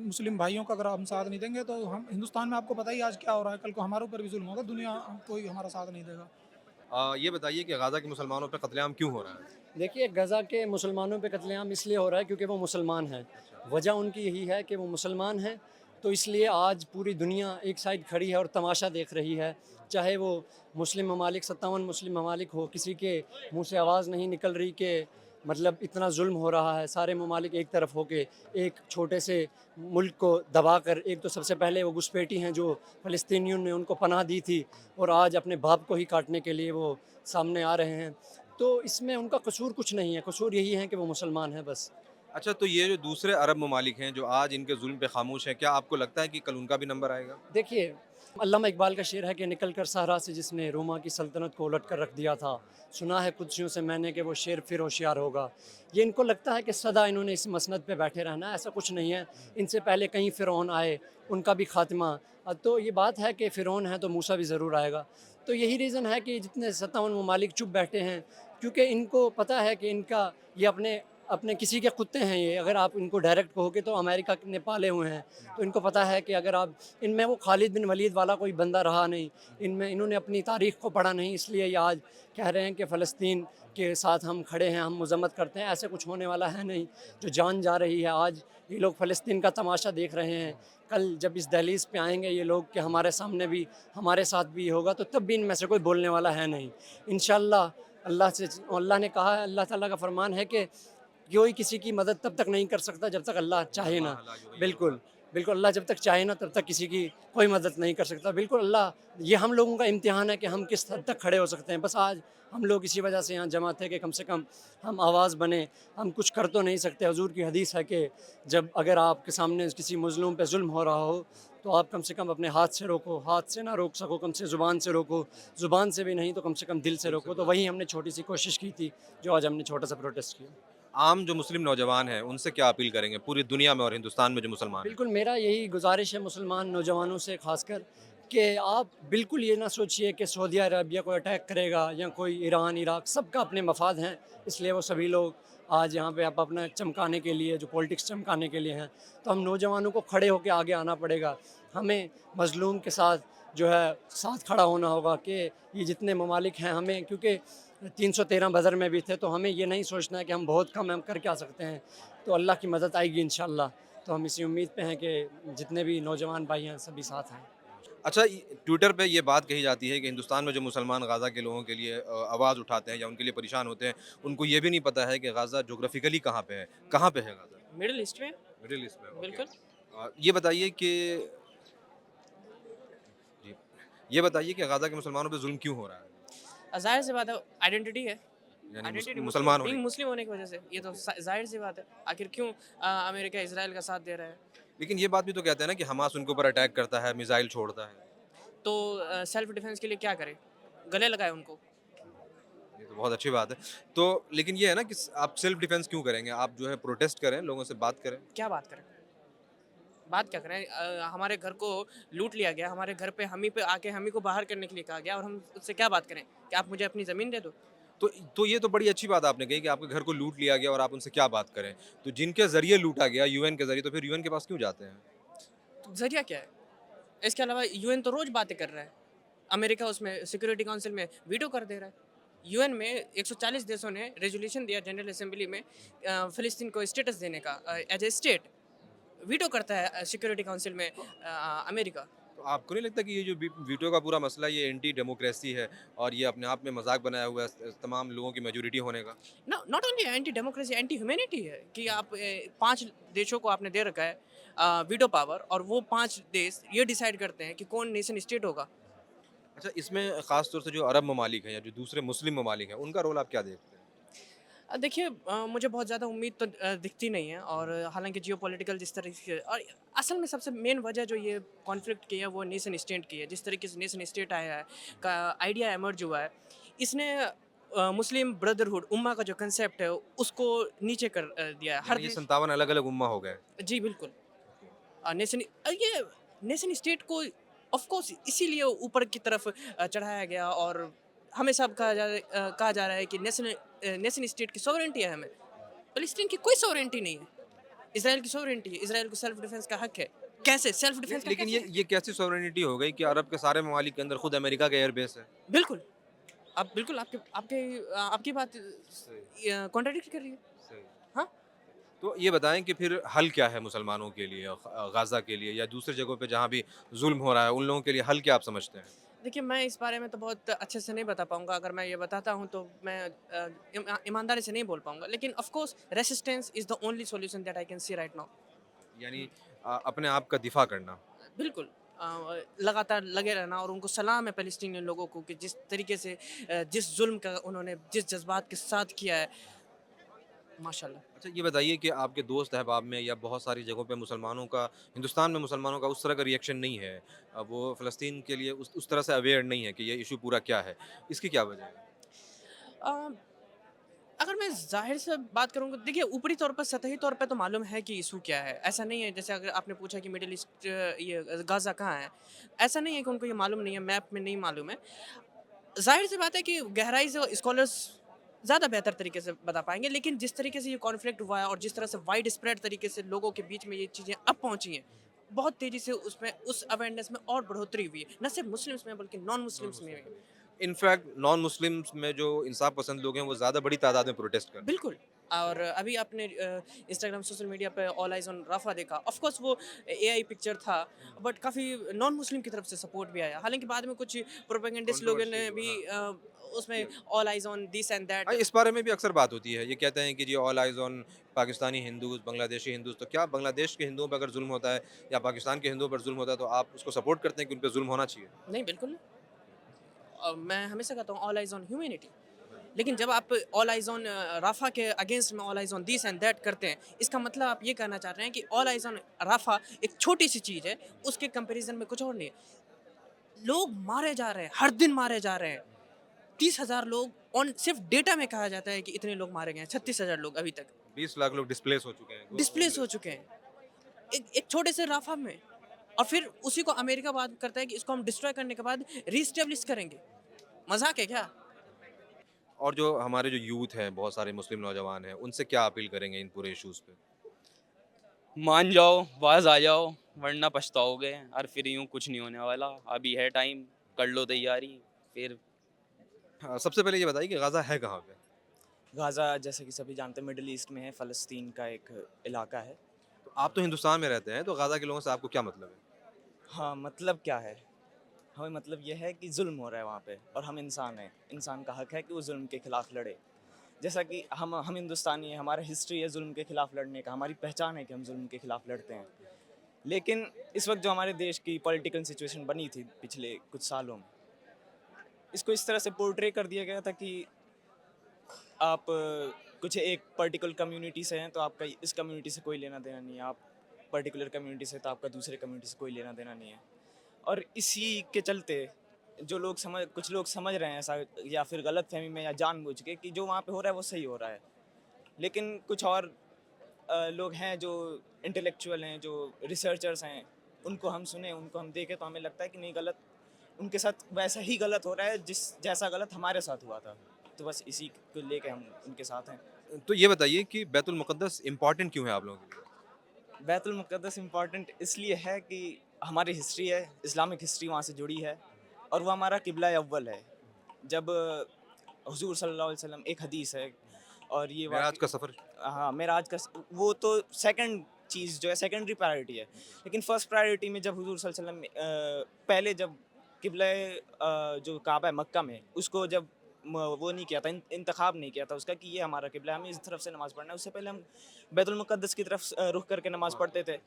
मुस्लिम भाइयों का अगर हम साथ नहीं देंगे तो हम हिंदुस्तान में आपको पता ही आज क्या हो रहा है, कल को हमारे ऊपर भी ज़ुल्म होगा, दुनिया कोई हमारा साथ नहीं देगा। ये बताइए कि गाज़ा के मुसलमानों पे कत्लेआम क्यों हो रहा है? देखिए, गज़ा के मुसलमानों पे कत्लेआम इसलिए हो रहा है क्योंकि वो मुसलमान हैं। वजह उनकी यही है कि वो मुसलमान हैं, तो इसलिए आज पूरी दुनिया एक साइड खड़ी है और तमाशा देख रही है। चाहे वो मुस्लिम ममालिक 57 मुस्लिम ममालिक हो, किसी के मुँह से आवाज़ नहीं निकल रही कि मतलब इतना ज़ुल्म हो रहा है। सारे ममालिक एक तरफ होके एक छोटे से मुल्क को दबाकर, एक तो सबसे पहले वो घुसपैठी हैं जो फ़लस्तीनियों ने उनको पनाह दी थी और आज अपने बाप को ही काटने के लिए वो सामने आ रहे हैं। तो इसमें उनका कसूर कुछ नहीं है, कसूर यही है कि वो मुसलमान हैं बस। अच्छा, तो ये जो दूसरे अरब ममालिक हैं, जो आज इनके ज़ुल्म पे खामोश हैं, क्या आपको लगता है कि कल उनका भी नंबर आएगा? देखिए, अल्लामा इकबाल का शेर है कि निकल कर सहरा से जिसने रोमा की सल्तनत को उलट कर रख दिया था, सुना है कुदसियों से मैंने कि वो शेर फिर होशियार होगा। ये इनको लगता है कि सदा इन्होंने इस मसनद पे बैठे रहना है, ऐसा कुछ नहीं है। इनसे पहले कई फ़िरौन आए, उनका भी खात्मा तो ये बात है कि फ़िरौन है तो मूसा भी ज़रूर आएगा। तो यही रीज़न है कि जितने 57 ममालिक चुप बैठे हैं, क्योंकि इनको पता है कि इनका ये अपने अपने किसी के कुत्ते हैं ये। अगर आप इनको डायरेक्ट कहोगे तो अमेरिका ने पाले हुए हैं, तो इनको पता है कि अगर आप इनमें वो खालिद बिन वलीद वाला कोई बंदा रहा नहीं, इनमें इन्होंने अपनी तारीख़ को पढ़ा नहीं, इसलिए ये आज कह रहे हैं कि फ़लस्तीन के साथ हम खड़े हैं, हम मज़म्मत करते हैं। ऐसे कुछ होने वाला है नहीं। जो जान जा रही है आज, ये लोग फ़लस्तीन का तमाशा देख रहे हैं। कल जब इस दहलीज़ पे आएँगे ये लोग कि हमारे सामने भी, हमारे साथ भी होगा, तो तब भी इनमें से कोई बोलने वाला है नहीं। इंशाअल्लाह अल्लाह ने कहा है, अल्लाह ताला का फ़रमान है कि कोई किसी की मदद तब तक नहीं कर सकता जब तक अल्लाह चाहे ना। बिल्कुल, बिल्कुल अल्लाह जब तक चाहे ना तब तक किसी की कोई मदद नहीं कर सकता। बिल्कुल अल्लाह, ये हम लोगों का इम्तिहान है कि हम किस हद तक खड़े हो सकते हैं। बस आज हम लोग इसी वजह से यहाँ जमा थे कि कम से कम हम आवाज़ बने। हम कुछ कर तो नहीं सकते, हुज़ूर की हदीस है कि जब अगर आपके सामने किसी मज़लूम पे ज़ुल्म हो रहा हो तो आप कम से कम अपने हाथ से रोको, हाथ से ना रोक सको कम से ज़ुबान से रोको, ज़ुबान से भी नहीं तो कम से कम दिल से रोको। तो वही हमने छोटी सी कोशिश की थी, जो आज हमने छोटा सा प्रोटेस्ट किया। आम जो मुस्लिम नौजवान हैं, उनसे क्या अपील करेंगे पूरी दुनिया में और हिंदुस्तान में जो मुसलमान हैं? बिल्कुल, मेरा यही गुज़ारिश है मुसलमान नौजवानों से ख़ासकर कि आप बिल्कुल ये ना सोचिए कि सऊदी अरबिया को अटैक करेगा या कोई ईरान, इराक, सबका अपने मफाद हैं। इसलिए वो सभी लोग आज यहाँ पे आप अपना चमकाने के लिए, जो पॉलिटिक्स चमकाने के लिए हैं, तो हम नौजवानों को खड़े होकर आगे आना पड़ेगा। हमें मज़लूम के साथ जो है साथ खड़ा होना होगा कि ये जितने ममालिक हैं हमें, क्योंकि 313 बदर में भी थे, तो हमें ये नहीं सोचना है कि हम बहुत कम हैं, हम कर क्या सकते हैं। तो अल्लाह की मदद आएगी इंशाअल्लाह। तो हम इसी उम्मीद पे हैं कि जितने भी नौजवान भाई हैं सभी साथ हैं। अच्छा, ट्विटर पे ये बात कही जाती है कि हिंदुस्तान में जो मुसलमान गाज़ा के लोगों के लिए आवाज़ उठाते हैं या उनके लिए परेशान होते हैं, उनको ये भी नहीं पता है कि गाज़ा ज्योग्राफिकली कहाँ पे है? कहाँ पे है गाज़ा? मिडिल ईस्ट में। मिडिल ईस्ट में, ओके। बिल्कुल। ये बताइए कि जी, ये बताइए कि गाज़ा के मुसलमानों पे जुल्म क्यों हो रहा है? ज़ाहिर सी बात है, आइडेंटिटी है। यानी आइडेंटिटी मुसलमान होने बीइंग की। मुस्लिम होने की वजह से, ये तो ज़ाहिर सी बात है। आखिर क्यों अमेरिका इज़राइल का साथ दे रहा है? लेकिन ये बात भी तो कहते हैं ना कि हमास उनके ऊपर अटैक करता है, मिसाइल छोड़ता है। तो सेल्फ डिफेंस के लिए क्या करे? गले लगाए उनको। ये तो बहुत अच्छी बात है। तो लेकिन ये है ना कि आप सेल्फ डिफेंस क्यों करेंगे? आप जो है प्रोटेस्ट करें, लोगों से बात करें। क्या बात करें? बात क्या करें? हमारे घर को लूट लिया गया, हमारे घर पे हम ही पे आके हम ही को बाहर करने के लिए कहा गया और हम उससे क्या बात करें? कि आप मुझे अपनी ज़मीन दे दो? तो ये तो बड़ी अच्छी बात आपने कही कि आपके घर को लूट लिया गया और आप उनसे क्या बात करें। तो जिनके ज़रिए लूटा गया यूएन के ज़रिए, तो फिर यूएन के पास क्यों जाते हैं? तो ज़रिया क्या है? इसके अलावा यूएन तो रोज़ बातें कर रहा है। अमेरिका उसमें सिक्योरिटी काउंसिल में वीटो कर दे रहा है। यूएन में 140 देशों ने रेज़ोल्यूशन दिया जनरल असेंबली में फ़िलिस्तीन को स्टेटस देने का एज़ ए स्टेट। वीटो करता है सिक्योरिटी काउंसिल में अमेरिका। तो आपको नहीं लगता कि ये जो वीटो का पूरा मसला ये एंटी डेमोक्रेसी है और ये अपने आप में मज़ाक बनाया हुआ है तमाम लोगों की मेजॉरिटी होने का? Not only anti democracy, anti humanity है कि आप 5 देशों को आपने दे रखा है वीटो पावर और वो 5 देश ये डिसाइड करते हैं कि कौन नेशन स्टेट होगा। अच्छा, इसमें ख़ास तौर से जो अरब ममालिक हैं या जो दूसरे मुस्लिम ममालिक हैं, उनका रोल आप क्या देखते हैं? देखिए मुझे बहुत ज़्यादा उम्मीद तो दिखती नहीं है और हालांकि जियोपॉलिटिकल जिस तरीके से और असल में सबसे मेन वजह जो ये कॉन्फ्लिक्ट की है वो नेशन स्टेट की है। जिस तरीके से नेशन स्टेट आया है का आइडिया एमर्ज हुआ है, इसने मुस्लिम ब्रदरहुड उम्मा का जो कंसेप्ट है उसको नीचे कर दिया है हर यानी ये देश। 57 अलग-अलग उम्मा हो गए। जी बिल्कुल। नेशन ये नेशन स्टेट को ऑफ कोर्स इसीलिए ऊपर की तरफ चढ़ाया गया और हमेशा अब कहा जा रहा है कि नेशन स्टेट की सॉवरेंटी है हमें। फ़लस्तीन की कोई सॉवरेंटी नहीं है। इज़राइल की सॉवरेंटी है, इज़राइल को सेल्फ डिफेंस का हक है। कैसे सेल्फ डिफेंस का लेकिन कैसे? ये कैसी सॉवरेनिटी हो गई कि अरब के सारे ममालिक के अंदर खुद अमेरिका का एयरबेस है? बिल्कुल। आप बिल्कुल आपकी बात सही, कॉन्ट्राडिक्ट कर रही है। सही। हाँ? तो ये बताएं कि फिर हल क्या है मुसलमानों के लिए, गाज़ा के लिए या दूसरी जगहों पे जहाँ भी जुल्म हो रहा है, उन लोगों के लिए हल क्या आप समझते हैं? देखिए, मैं इस बारे में तो बहुत अच्छे से नहीं बता पाऊँगा। अगर मैं ये बताता हूँ तो मैं ईमानदारी से नहीं बोल पाऊँगा। लेकिन of course resistance is the only solution that I can see right now. यानी अपने आप का दिफा करना। बिल्कुल। लगातार लगे रहना और उनको सलाम है फ़लस्तीनी लोगों को कि जिस तरीके से जिस ज़ुल्म का उन्होंने जिस जज़्बात के साथ किया है, माशाल्लाह। अच्छा, ये बताइए कि आपके दोस्त अहबाब में या बहुत सारी जगहों पे मुसलमानों का, हिंदुस्तान में मुसलमानों का उस तरह का रिएक्शन नहीं है। वो फ़लस्तीन के लिए उस तरह से अवेयर नहीं है कि ये इशू पूरा क्या है। इसकी क्या वजह है? अ, अगर मैं ज़ाहिर से बात करूँ तो देखिए ऊपरी तौर पर सतही तौर पे तो मालूम है कि इशू क्या है। ऐसा नहीं है जैसे अगर आपने पूछा कि मिडल ईस्ट ये गाज़ा कहाँ है? ऐसा नहीं है कि उनको ये मालूम नहीं है, मैप में नहीं मालूम है। ज़ाहिर सी बात है कि गहराई से स्कॉलर्स ज़्यादा बेहतर तरीके से बता पाएँगे, लेकिन जिस तरीके से ये कॉन्फ्लिक्ट हुआ है और जिस तरह से वाइड स्प्रेड तरीके से लोगों के बीच में ये चीज़ें अब पहुँची हैं, बहुत तेज़ी से उसमें उस अवेयरनेस में और बढ़ोतरी हुई है। न सिर्फ मुस्लिम्स में बल्कि नॉन मुस्लिम्स में भी। इनफैक्ट नॉन मुस्लिम्स में जो इंसाफ पसंद लोग हैं, वो ज़्यादा बड़ी तादाद में प्रोटेस्ट कर रहे हैं। बिल्कुल। और अभी आपने इंस्टाग्राम सोशल मीडिया पे ऑल आइज़ ऑन राफ़ा देखा। ऑफ़ कोर्स वो एआई पिक्चर था, बट काफ़ी नॉन मुस्लिम की तरफ से सपोर्ट भी आया। हालाँकि बाद में कुछ प्रोपेगेंडिस्ट लोगों ने भी कंट्रोवर्शियल, हाँ। उसमें all eyes on this and that. हाँ, इस बारे में भी अक्सर बात होती है। ये कहते हैं कि जी all eyes on Pakistani Hindus, Bangladeshi Hindus. तो क्या बांग्लादेश के हिंदुओं पे अगर ज़ुल्म होता है या पाकिस्तान के हिंदुओं पर ज़ुल्म होता है, तो आप उसको सपोर्ट करते हैं कि उन पे ज़ुल्म होना चाहिए? नहीं, बिल्कुल नहीं। मैं हमेशा कहता हूँ ऑल आइज़ ऑन ह्यूमैनिटी। लेकिन जब आप ऑल आइज़ ऑन राफ़ा के अगेंस्ट में all eyes on this and that करते हैं, इसका मतलब आप ये कहना चाह रहे हैं कि ऑल आइज़ ऑन राफ़ा एक छोटी-सी चीज़ है, उसके कंपैरिज़न में कुछ और नहीं है। लोग मारे जा रहे हैं, हर दिन मारे जा रहे हैं। 30,000 लोग ऑन सिर्फ़ डेटा में कहा जाता है कि इतने लोग मारे गए हैं, 36,000 लोग अभी तक 20 लाख लोग डिस्प्लेस हो चुके हैं। डिस्प्लेस हो चुके हैं। एक छोटे से राफ़ा में और फिर उसी को अमेरिका बात करता है कि इसको हम डिस्ट्रॉय करने के बाद रीएस्टैब्लिश करेंगे। मज़ाक है क्या? और जो हमारे जो यूथ हैं, बहुत सारे मुस्लिम नौजवान हैं, उनसे क्या अपील करेंगे इन पूरे इश्यूज़ पे? मान जाओ, बाज़ आ जाओ, वरना पछताओगे और फिर यूँ कुछ नहीं होने वाला। अभी है टाइम, कर लो तैयारी, फिर सबसे पहले ये बताइए कि गाज़ा है कहाँ पे? गाज़ा जैसे कि सभी जानते हैं मिडल ईस्ट में है, फ़लस्तीन का एक इलाका है। तो आप तो हिंदुस्तान में रहते हैं, तो गाज़ा के लोगों से आपको क्या मतलब है? हाँ, मतलब क्या है? हमें मतलब ये है कि ज़ुल्म हो रहा है वहाँ पे और हम इंसान हैं। इंसान का हक है कि वो ज़ुल्म के खिलाफ़ लड़े। जैसा कि हम हिंदुस्तानी हैं, हमारा हिस्ट्री है जुल्म के खिलाफ लड़ने का, हमारी पहचान है कि हम जुल्म के खिलाफ लड़ते हैं। लेकिन इस वक्त जो हमारे देश की पॉलिटिकल सिचुएशन बनी थी पिछले कुछ सालों में, इसको इस तरह से पोर्ट्रे कर दिया गया था कि आप कुछ एक पर्टिकुलर कम्युनिटी से हैं तो आपका इस कम्युनिटी से कोई लेना देना नहीं है, आप पर्टिकुलर कम्युनिटी से तो आपका दूसरे कम्युनिटी से कोई लेना देना नहीं है। और इसी के चलते जो लोग कुछ लोग समझ रहे हैं ऐसा, या फिर गलत फहमी में या जानबूझ के, कि जो वहाँ पे हो रहा है वो सही हो रहा है। लेकिन कुछ और लोग हैं जो इंटेलेक्चुअल हैं, जो रिसर्चर्स हैं, उनको हम सुने, उनको हम देखें तो हमें लगता है कि नहीं, गलत उनके साथ वैसा ही गलत हो रहा है जैसा गलत हमारे साथ हुआ था। तो बस इसी को लेके हम उनके साथ हैं। तो ये बताइए कि बैतुल मुक़द्दस इम्पॉर्टेंट क्यों है आप लोगों के लिए? बैतुल मुक़द्दस इम्पॉर्टेंट इसलिए है कि हमारी हिस्ट्री है, इस्लामिक हिस्ट्री वहाँ से जुड़ी है, और वो हमारा किबला अव्वल है। जब हुजूर सल्लल्लाहु अलैहि वसल्लम, एक हदीस है और ये मेराज का सफ़र। हाँ, मेराज का वो तो सेकंड चीज़ जो है, सेकेंडरी प्रायोरिटी है। लेकिन फर्स्ट प्रायोरिटी में जब हुजूर सल्लल्लाहु अलैहि वसल्लम पहले जब किबला जो काबा है मक्का में, उसको जब वो नहीं किया था, इंतखाब नहीं किया था उसका कि ये हमारा किबला है, हमें इस तरफ से नमाज़ पढ़ना है, उससे पहले हम बैतुल मुक़द्दस की तरफ रुख करके नमाज़ पढ़ते थे।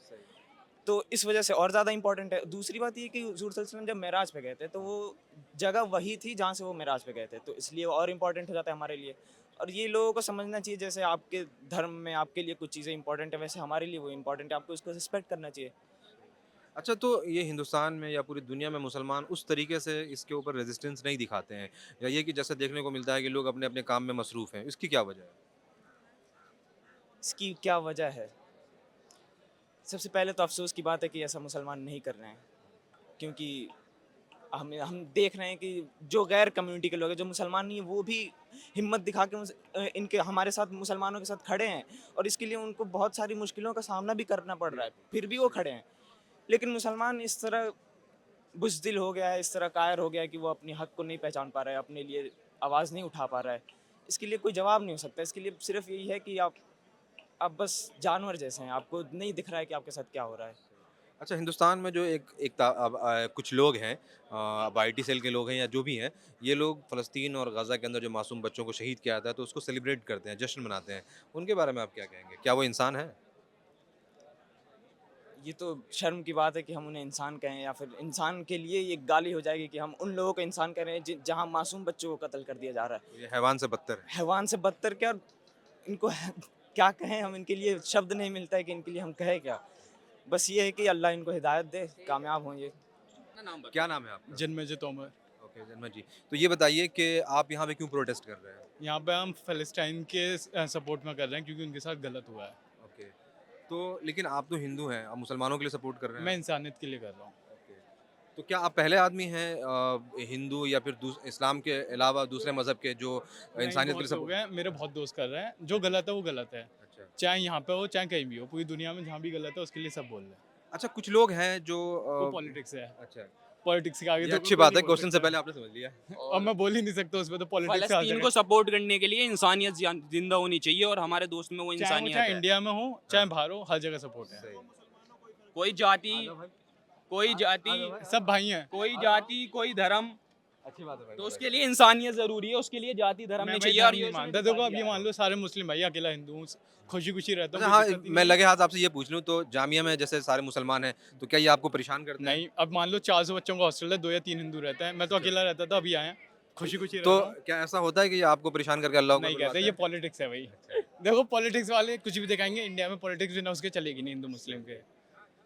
तो इस वजह से और ज़्यादा इंपॉर्टेंट है। दूसरी बात ये कि हुजूर सल्लल्लाहु अलैहि वसल्लम जब मेराज पे गए थे तो वो जगह वही थी जहाँ से वो मेराज पे गए थे, तो इसलिए और इम्पॉर्टेंट हो जाता है हमारे लिए। और ये लोगों को समझना चाहिए, जैसे आपके धर्म में आपके लिए कुछ चीज़ें इंपॉर्टेंट है, वैसे हमारे लिए वो इंपॉर्टेंट है, आपको उसको रिस्पेक्ट करना चाहिए। अच्छा, तो ये हिंदुस्तान में या पूरी दुनिया में मुसलमान उस तरीके से इसके ऊपर रेजिस्टेंस नहीं दिखाते हैं, या ये कि जैसे देखने को मिलता है कि लोग अपने अपने काम में मसरूफ़ हैं, इसकी क्या वजह है? इसकी क्या वजह है? सबसे पहले तो अफसोस की बात है कि ऐसा मुसलमान नहीं कर रहे हैं, क्योंकि हम देख रहे हैं कि जो गैर कम्युनिटी के लोग हैं, जो मुसलमान नहीं है, वो भी हिम्मत दिखा के इनके हमारे साथ, मुसलमानों के साथ खड़े हैं, और इसके लिए उनको बहुत सारी मुश्किलों का सामना भी करना पड़ रहा है, फिर भी वो खड़े हैं। लेकिन मुसलमान इस तरह बुज़दिल हो गया है, इस तरह कायर हो गया है कि वो अपने हक़ को नहीं पहचान पा रहा है, अपने लिए आवाज़ नहीं उठा पा रहा है। इसके लिए कोई जवाब नहीं हो सकता, इसके लिए सिर्फ यही है कि आप बस जानवर जैसे हैं, आपको नहीं दिख रहा है कि आपके साथ क्या हो रहा है। अच्छा, हिंदुस्तान में जो कुछ लोग हैं, अब आईटी सेल के लोग हैं या जो भी हैं, ये लोग फ़लस्तीन और गज़ा के अंदर जो मासूम बच्चों को शहीद किया जाता है तो उसको सेलिब्रेट करते हैं, जश्न मनाते हैं। उनके बारे में आप क्या कहेंगे? क्या वो इंसान है? ये तो शर्म की बात है कि हम उन्हें इंसान कहें, या फिर इंसान के लिए ये गाली हो जाएगी कि हम उन लोगों को इंसान कह रहे हैं जहाँ मासूम बच्चों को कत्ल कर दिया जा रहा है। ये हैवान से बदतर है। हैवान से बदतर क्या, इनको क्या कहें हम, इनके लिए शब्द नहीं मिलता है कि इनके लिए हम कहें क्या। बस ये है कि अल्लाह इनको हिदायत दे, कामयाब हों ये। क्या नाम है आपका? जन्मेजय तोमर। ओके, जन्मत जी। तो ये बताइए कि आप यहाँ पे क्यों प्रोटेस्ट कर रहे हैं? यहाँ पे हम फ़लस्तीन के सपोर्ट में कर रहे हैं क्योंकि उनके साथ गलत हुआ है। ओके, तो लेकिन आप तो हिंदू हैं, आप मुसलमानों के लिए सपोर्ट कर रहे हैं। मैं इंसानियत के लिए कर रहा हूँ। ओके, तो क्या आप पहले आदमी हैं हिंदू या फिर इस्लाम के अलावा दूसरे मज़हब के जो इंसानियत के लिए बहुत लोग सपोर्ट? हैं, मेरे बहुत दोस्त कर रहे हैं, जो गलत है वो गलत है, अच्छा। चाहे यहाँ पे हो चाहे कहीं भी हो, पूरी दुनिया में जहाँ भी गलत है उसके लिए सब बोल रहे हैं। अच्छा, कुछ लोग हैं जो वो पॉलिटिक्स है, अच्छा, पॉलिटिक्स के आगे ये तो अच्छी कोई बात नहीं है, बोल क्वेश्चन से सकता। पहले आपने समझ लिया। अब मैं बोल ही नहीं सकता उसमें, तो पॉलिटिक्स से आ फ़लस्तीन को जाएगा। सपोर्ट करने के लिए इंसानियत जिंदा होनी चाहिए, और हमारे दोस्त में वो चाहे इंसानियत चाहे है। इंडिया में हो चाहे बाहर हो, हर जगह सपोर्ट है। कोई जाति सब भाई हैं। कोई जाति, कोई धर्म, अच्छी बात है भाई। तो उसके लिए इंसानियत जरूरी है, उसके लिए जाति धर्म मैं नहीं भाई चाहिए। धर्म और नहीं ये मानता, देखो अब ये मान लो सारे मुस्लिम भाई, अकेला हिंदू हूँ, खुशी खुशी रहता अच्छा, हूँ, हाँ, कोई दिक्कत ही मैं नहीं। लगे हाथ आपसे ये पूछ लूँ, तो जामिया में जैसे सारे मुसलमान हैं, तो क्या ये आपको परेशान करते हैं? नहीं, अब मान लो 400 बच्चों का हॉस्टल है, 2 या 3 हिंदू रहते हैं, मैं तो अकेला रहता था, अभी आया खुशी खुशी तो रहता हूँ। क्या ऐसा होता है कि ये आपको परेशान करके अल्लाह को नहीं बुलवाते कहते, ये हैं? पॉलिटिक्स है भाई। देखो पॉलिटिक्स वाले कुछ भी दिखाएंगे, इंडिया में पॉलिटिक्स बिना उसके चलेगी नहीं, हिंदू मुस्लिम के।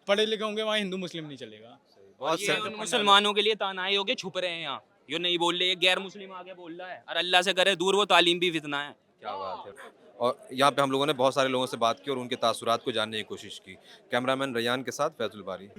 पढ़े लिखे होंगे वहाँ, हिंदू मुस्लिम नहीं चलेगा। बहुत ये से उन मुसलमानों के लिए तानाए होके छुप रहे हैं यहाँ, यो नहीं बोल रहे, ये गैर मुस्लिम आगे बोल रहा है, और अल्लाह से करे दूर, वो तालीम भी फितना है। क्या बात है। और यहाँ पे हम लोगों ने बहुत सारे लोगों से बात की और उनके तासुरात को जानने की कोशिश की। कैमरामैन रैयान के साथ फैजुल बारी।